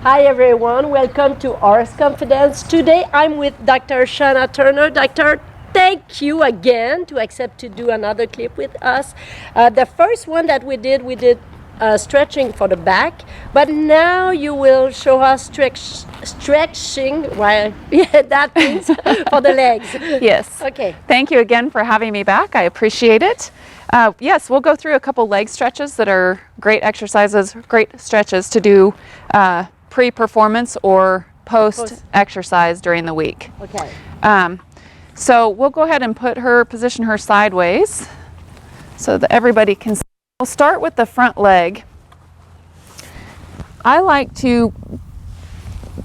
Hi everyone, welcome to Horse Confidence. Today I'm with Dr. Shawna Turner. Doctor, thank you again to accept to do another clip with us. The first one that we did stretching for the back, but now you will show us stretching, well, yeah, that means for the legs. Yes. Okay. Thank you again for having me back. I appreciate it. Yes, we'll go through a couple leg stretches that are great exercises, great stretches to do pre-performance or post-exercise during the week. Okay. So we'll go ahead and position her sideways so that everybody can see. We'll start with the front leg. I like to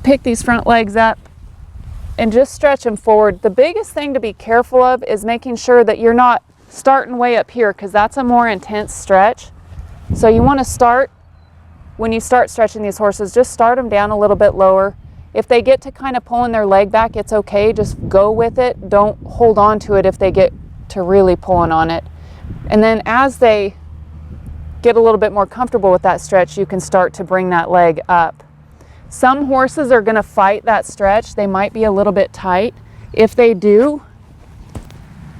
pick these front legs up and just stretch them forward. The biggest thing to be careful of is making sure that you're not starting way up here, because that's a more intense stretch. So you want to start, when you start stretching these horses, just start them down a little bit lower. If they get to kind of pulling their leg back, it's okay, just go with it. Don't hold on to it if they get to really pulling on it. And then as they get a little bit more comfortable with that stretch, you can start to bring that leg up. Some horses are going to fight that stretch. They might be a little bit tight. If they do,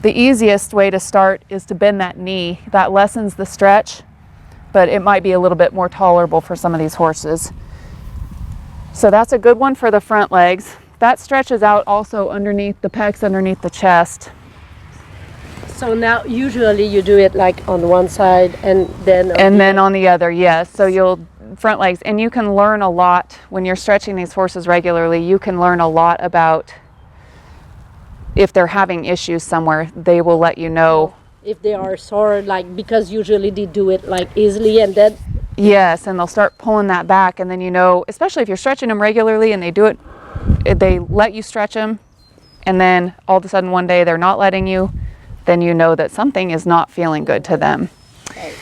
the easiest way to start is to bend that knee. That lessens the stretch, but it might be a little bit more tolerable for some of these horses. So that's a good one for the front legs. That stretches out also underneath the pecs, underneath the chest. So now usually you do it like on one side and then on the other, yes. So you'll front legs, and you can learn a lot when you're stretching these horses regularly. You can learn a lot about if they're having issues somewhere. They will let you know if they are sore, like, because usually they do it like easily and then yes, and they'll start pulling that back, and then you know, especially if you're stretching them regularly and they let you stretch them, and then all of a sudden one day they're not letting you, then you know that something is not feeling good to them. Okay.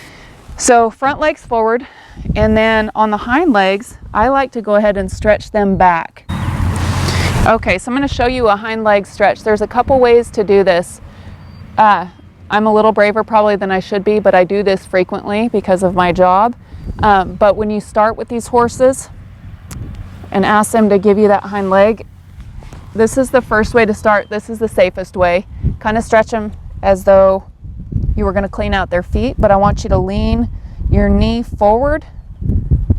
So front legs forward, and then on the hind legs, I like to go ahead and stretch them back. Okay, so I'm going to show you a hind leg stretch. There's a couple ways to do this. I'm a little braver probably than I should be, but I do this frequently because of my job. But when you start with these horses and ask them to give you that hind leg, this is the first way to start. This is the safest way. Kind of stretch them as though you were going to clean out their feet, but I want you to lean your knee forward,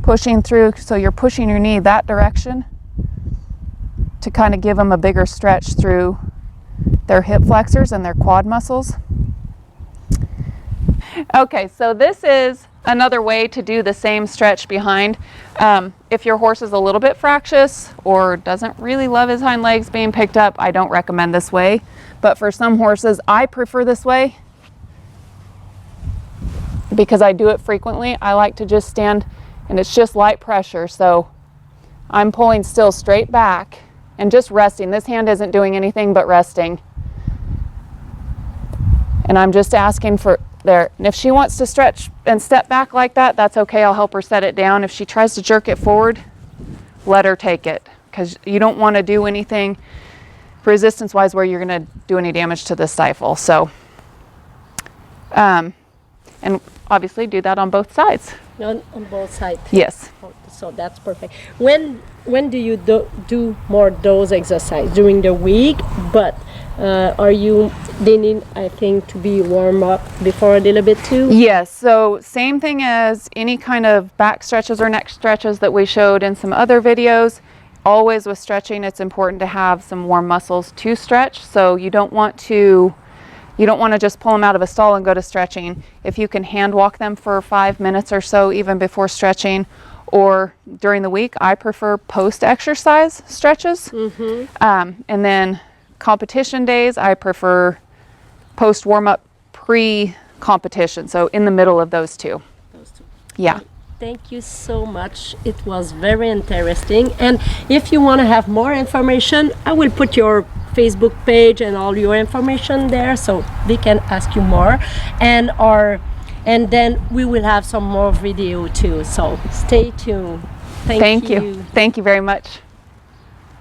pushing through, so you're pushing your knee that direction to kind of give them a bigger stretch through their hip flexors and their quad muscles. Okay, so this is another way to do the same stretch behind. If your horse is a little bit fractious or doesn't really love his hind legs being picked up, I don't recommend this way. But for some horses, I prefer this way because I do it frequently. I like to just stand, and it's just light pressure. So I'm pulling still straight back and just resting. This hand isn't doing anything but resting. And I'm just asking for there. And if she wants to stretch and step back like that, that's okay. I'll help her set it down. If she tries to jerk it forward, let her take it, because you don't want to do anything resistance wise where you're going to do any damage to the stifle. So and obviously do that on both sides. on both sides. Yes. So that's perfect. When do you do more those exercises during the week? But they need, I think, to be warm up before a little bit too? Yes, so same thing as any kind of back stretches or neck stretches that we showed in some other videos. Always with stretching, it's important to have some warm muscles to stretch. So you don't want to just pull them out of a stall and go to stretching. If you can hand walk them for 5 minutes or so even before stretching, or during the week, I prefer post-exercise stretches. Mm-hmm. And then competition days, I prefer post warm-up, pre-competition. So in the middle of those two. Yeah. Thank you so much. It was very interesting. And if you want to have more information, I will put your Facebook page and all your information there so they can ask you more. And then we will have some more video too. So stay tuned. Thank you. Thank you very much.